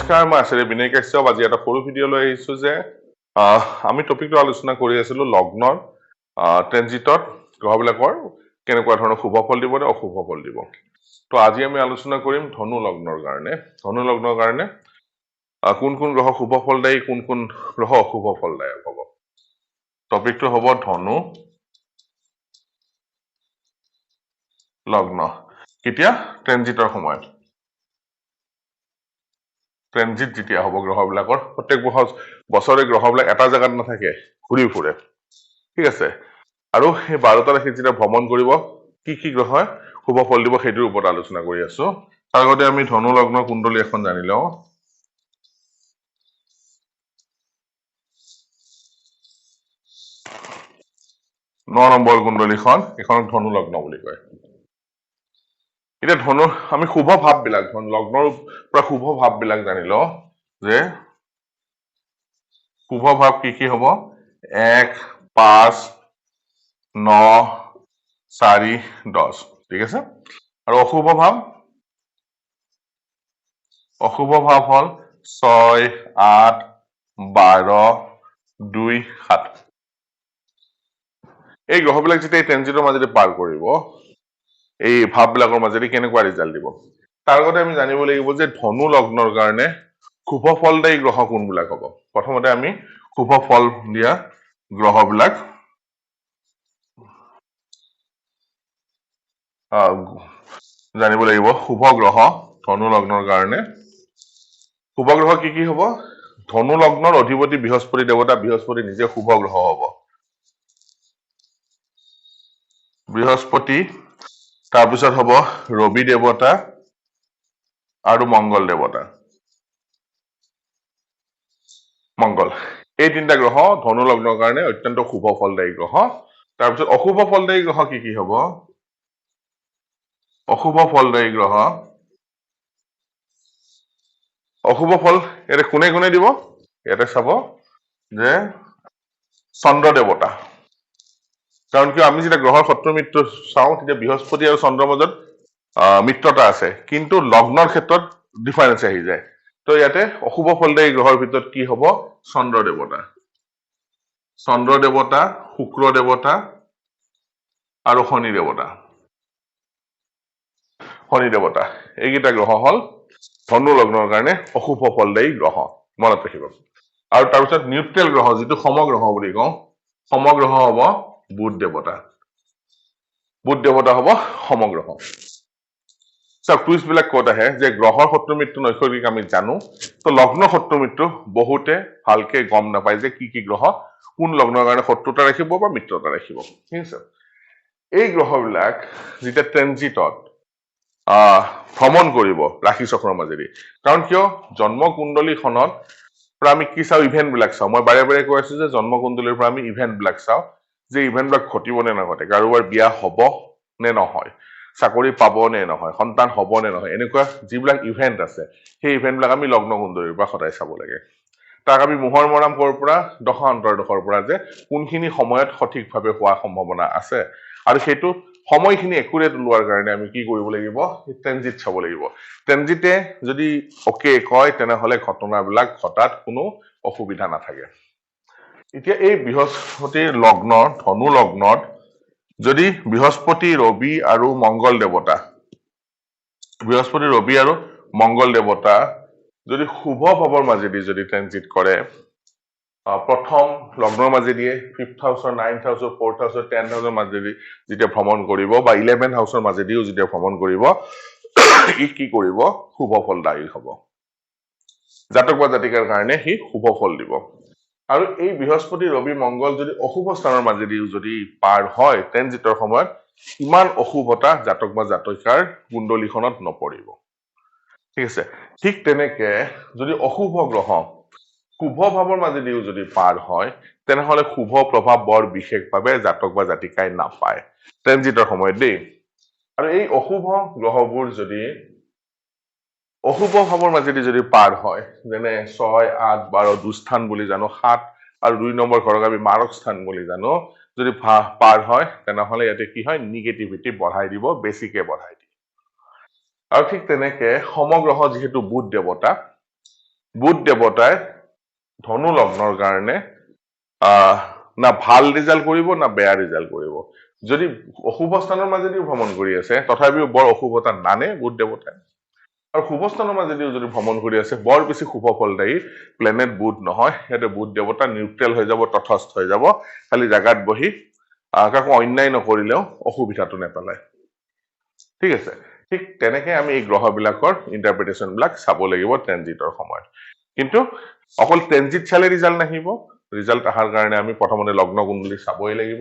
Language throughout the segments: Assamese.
নমস্কাৰ, মই আচাৰ্য বিনয় কাশ্যপ। আজি এটা সৰু ভিডিঅ' লৈ আহিছোঁ যে আমি টপিকটো আলোচনা কৰি আছিলোঁ লগ্নৰ ট্ৰেনজিটত গ্ৰহবিলাকৰ কেনেকুৱা ধৰণৰ শুভ ফল দিব নে অশুভ ফল দিব। তো আজি আমি আলোচনা কৰিম ধনু লগ্নৰ কাৰণে। ধনু লগ্নৰ কাৰণে কোন কোন গ্ৰহ শুভ ফলদায়ী, কোন কোন গ্ৰহ অশুভ ফলদায়ক হ'ব। টপিকটো হ'ব ধনু লগ্ন। কেতিয়া? ট্ৰেনজিটৰ সময়ত। ট্ৰেনজিট যেতিয়া হ'ব গ্ৰহবিলাকৰ, প্ৰত্যেক বছৰে গ্ৰহবিলাক এটা জেগাত নাথাকে, ঘূৰি ফুৰে। ঠিক আছে, আৰু সেই 12টা ৰাশিত যেতিয়া ভ্ৰমণ কৰিব, কি কি গ্ৰহই শুভ ফল দিব সেইটোৰ ওপৰত আলোচনা কৰি আছো। তাৰ আগতে আমি ধনু লগ্নৰ কুণ্ডলী এখন জানি লওঁ। ন নম্বৰ কুণ্ডলীখন, এইখনক ধনু লগ্ন বুলি কয়। এতিয়া ধনু আমি শুভ ভাৱবিলাক, লগ্নৰ পৰা শুভ ভাৱবিলাক জানি লওঁ যে শুভ ভাৱ কি কি হ'ব? 1, 5, 9, 4, 10। ঠিক আছে, আৰু অশুভ ভাৱ হ'ল 6, 8, 12, 2, 7। এই গ্ৰহবিলাক যেতিয়া এই ট্ৰেনজিটৰ মাজেদি পাৰ কৰিব, এই ভাৱবিলাকৰ মাজেদি কেনেকুৱা ৰিজাল্ট দিব। তাৰ আগতে আমি জানিব লাগিব যে ধনু লগ্নৰ কাৰণে শুভ ফলদায়ী গ্ৰহ কোনবিলাক হ'ব। প্ৰথমতে আমি শুভ ফল দিয়া গ্ৰহবিলাক জানিব লাগিব। শুভ গ্ৰহ ধনু লগ্নৰ কাৰণে শুভ গ্ৰহ কি কি হ'ব? ধনু লগ্নৰ অধিপতি বৃহস্পতি দেৱতা, বৃহস্পতি নিজে শুভ গ্ৰহ হ'ব। বৃহস্পতি, তাৰপিছত হ'ব ৰবি দেৱতা আৰু মংগল দেৱতা। মংগল, এই তিনিটা গ্ৰহ ধনু লগ্নৰ কাৰণে অত্যন্ত শুভ ফলদায়ী গ্ৰহ। তাৰপিছত অশুভ ফলদায়ী গ্ৰহ কি কি হ'ব? অশুভ ফলদায়ী গ্ৰহ, অশুভ ফল ইয়াতে কোনে কোনে দিব? ইয়াতে চাব যে চন্দ্ৰ দেৱতা। কাৰণ কিয়, আমি যেতিয়া গ্ৰহৰ শত্ৰু মিত্ৰ চাওঁ তেতিয়া বৃহস্পতি আৰু চন্দ্ৰৰ মাজত মিত্ৰতা আছে, কিন্তু লগ্নৰ ক্ষেত্ৰত ডিফাৰেন্স আহি যায়। তো ইয়াতে অশুভ ফলদায়ী গ্ৰহৰ ভিতৰত কি হ'ব? চন্দ্ৰ দেৱতা, শুক্ৰ দেৱতা আৰু শনি দেৱতা। এইকেইটা গ্ৰহ হ'ল ধনু লগ্নৰ কাৰণে অশুভ ফলদায়ী গ্ৰহ, মনত ৰাখিব। আৰু তাৰপিছত নিউট্ৰেল গ্ৰহ, যিটো সমগ্ৰহ বুলি কওঁ, সমগ্ৰহ হ'ব বুধ দেৱতা। হ'ব সমগ্ৰহ। টুইষ্ট বিলাক ক'ত আহে যে গ্ৰহৰ শত্ৰু মৃত্যু নৈসৰ্গিক আমি জানো, তো লগ্ন শত্ৰু মৃত্যু বহুতে ভালকে গম নাপায় যে কি কি গ্ৰহ কোন লগ্নৰ কাৰণে শত্ৰুতা ৰাখিব বা মিত্ৰতা ৰাখিব। ঠিক আছে, এই গ্ৰহবিলাক যেতিয়া ট্ৰেনজিটত ভ্ৰমণ কৰিব ৰাশি চক্ৰৰ মাজেদি, কাৰণ কিয় জন্ম কুণ্ডলীখনত পৰা আমি কি চাওঁ? ইভেন্টবিলাক চাওঁ। মই বাৰে বাৰে কৈ আছো যে জন্ম কুণ্ডলীৰ পৰা আমি ইভেন্টবিলাক চাওঁ, যে ইভেন্টবিলাক ঘটিব নে নঘটে, কাৰোবাৰ বিয়া হ'ব নে নহয়, চাকৰি পাব নে নহয়, সন্তান হ'ব নে নহয়, এনেকুৱা যিবিলাক ইভেন্ট আছে সেই ইভেন্টবিলাক আমি লগ্ন কুণ্ডলীৰ পৰা সদায় চাব লাগে। তাক আমি মোহৰ মৰাম ক'ৰ পৰা? দশা অন্তৰ্দশৰ পৰা, যে কোনখিনি সময়ত সঠিকভাৱে হোৱাৰ সম্ভাৱনা আছে, আৰু সেইটো সময়খিনি একুৰেট লোৱাৰ কাৰণে আমি কি কৰিব লাগিব? ট্ৰেনজিট চাব লাগিব। ট্ৰেনজিটে যদি অকে কয় তেনেহলে ঘটনাবিলাক ঘটাত কোনো অসুবিধা নাথাকে। এতিয়া এই বৃহস্পতিৰ লগ্ন, ধনু লগ্নত যদি বৃহস্পতি, ৰবি আৰু মংগল দেৱতা, যদি শুভ ভাৱৰ মাজেদি যদি ট্ৰেনজিট কৰে, প্ৰথম লগ্নৰ মাজেদিয়ে 5th হাউচৰ, 9th হাউচৰ, 4th হাউচৰ, 10th হাউচৰ মাজেদি যেতিয়া ভ্ৰমণ কৰিব, বা 11th হাউচৰ মাজেদিও যেতিয়া ভ্ৰমণ কৰিব, ই কি কৰিব? শুভ ফলদায়ী হ'ব। জাতক বা জাতিকাৰ কাৰণে সি শুভ ফল দিব। আৰু এই বৃহস্পতি, ৰবি, মংগল যদি অশুভ স্থানৰ মাজেদিও যদি পাৰ হয় ট্ৰেনজিটৰ সময়ত, ইমান অশুভতা জাতক বা জাতিকাৰ কুণ্ডলীখনত নপৰিব। ঠিক আছে, ঠিক তেনেকে যদি অশুভ গ্ৰহ শুভ ভাৱৰ মাজেদিও যদি পাৰ হয়, তেনেহলে শুভ প্ৰভাৱ বৰ বিশেষভাৱে জাতক বা জাতিকাই নাপায় ট্ৰেনজিটৰ সময়ত দেই। আৰু এই অশুভ গ্ৰহবোৰ যদি অশুভ ভাৱৰ মাজেদি যদি পাৰ হয়, যেনে 6, 8, 12 দুস্থান বুলি জানো, 7 আৰু 2 নম্বৰ ঘৰক আমি মাৰক স্থান বুলি জানো, যদি পাৰ হয় তেনেহলে ইয়াতে কি হয়? নিগেটিভিটি বঢ়াই দিব, বেছিকে বঢ়াই দিয়ে। আৰু ঠিক তেনেকে সমগ্ৰহ যিহেতু বুধ দেৱতা, বুধ দেৱতাই ধনু লগ্নৰ কাৰণে না ভাল ৰিজাল্ট কৰিব না বেয়া ৰিজাল্ট কৰিব যদি অশুভ স্থানৰ মাজেদি ভ্ৰমণ কৰি আছে তথাপিও বৰ অশুভতা নানে বুধ দেৱতাই আৰু শুভ স্থানৰ মাজেদিও যদি ভ্ৰমণ কৰি আছে বৰ বেছি শুভ ফলদায়ী প্লেনেট বুধ নহয় ইয়াতে বুধ দেৱতা নিউট্ৰেল হৈ যাব তথস্থ হৈ যাব খালি জাগাত বহি কাকো অন্যায় নকৰিলেও অসুবিধাটো নেপেলায় ঠিক আছে ঠিক তেনেকে আমি এই গ্ৰহবিলাকৰ ইণ্টাৰপ্ৰিটেশ্যন বিলাক চাব লাগিব ট্ৰেনজিটৰ সময়ত কিন্তু অকল ট্ৰেনজিট চালে ৰিজাল্ট নাহিব ৰিজাল্ট অহাৰ কাৰণে আমি প্ৰথমতে লগ্ন কুণ্ডলী চাবই লাগিব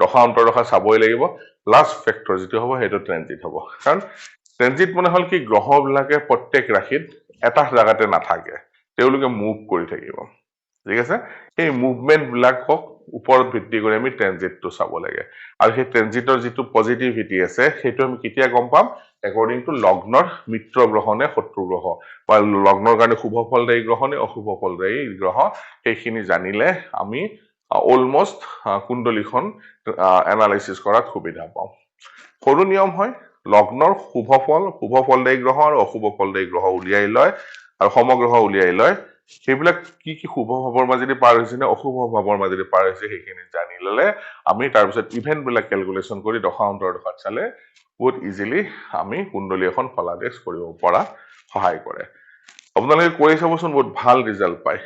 দশা অন্তৰ্দশা চাবই লাগিব লাষ্ট ফেক্টৰ যিটো হ'ব সেইটো ট্ৰেনজিট হ'ব কাৰণ ট্ৰেনজিট মানে হ'ল কি গ্ৰহবিলাকে প্ৰত্যেক ৰাশিত এটা জাগাতে নাথাকে তেওঁলোকে মুভ কৰি থাকিব ঠিক আছে সেই মুভমেণ্ট বিলাকক ওপৰত ভিত্তি কৰি আমি ট্ৰেনজিটটো চাব লাগে আৰু সেই ট্ৰেনজিটৰ যিটো পজিটিভিটি আছে সেইটো আমি কেতিয়া গম পাম একৰ্ডিং টু লগ্নৰ মিত্ৰ গ্ৰহ নে শত্ৰু গ্ৰহ বা লগ্নৰ কাৰণে শুভ ফলদায়ী গ্ৰহ নে অশুভ ফলদায়ী গ্ৰহ সেইখিনি জানিলে আমি অলমষ্ট কুণ্ডলীখন এনালাইচিছ কৰাত সুবিধা পাওঁ সৰু নিয়ম হয় লগ্নৰ শুভ ফলদায়ী গ্ৰহ আৰু অশুভ ফলদায়ী গ্ৰহ উলিয়াই লয় আৰু সমগ্ৰহ উলিয়াই লয় সেইবিলাক কি কি শুভ ভাৱৰ মাজেদি পাৰ হৈছে নে অশুভ ভাৱৰ মাজেদি পাৰ হৈছে সেইখিনি জানি ললে আমি তাৰপিছত ইভেন্ট বিলাক কেলকুলেশ্যন কৰি দশা অন্তৰ্দশাত চালে বহুত ইজিলি আমি কুণ্ডলী এখন ফলাদেশ কৰিব পৰা সহায় কৰে আপোনালোকে কৰি চাবচোন বহুত ভাল ৰিজাল্ট পায়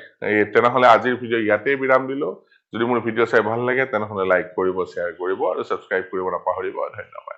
তেনেহলে আজিৰ ভিডিঅ' ইয়াতে বিৰাম দিলো যদি মোৰ ভিডিঅ' চাই ভাল লাগে তেনেহলে লাইক কৰিব শ্বেয়াৰ কৰিব আৰু ছাবস্ক্ৰাইব কৰিব নাপাহৰিব ধন্যবাদ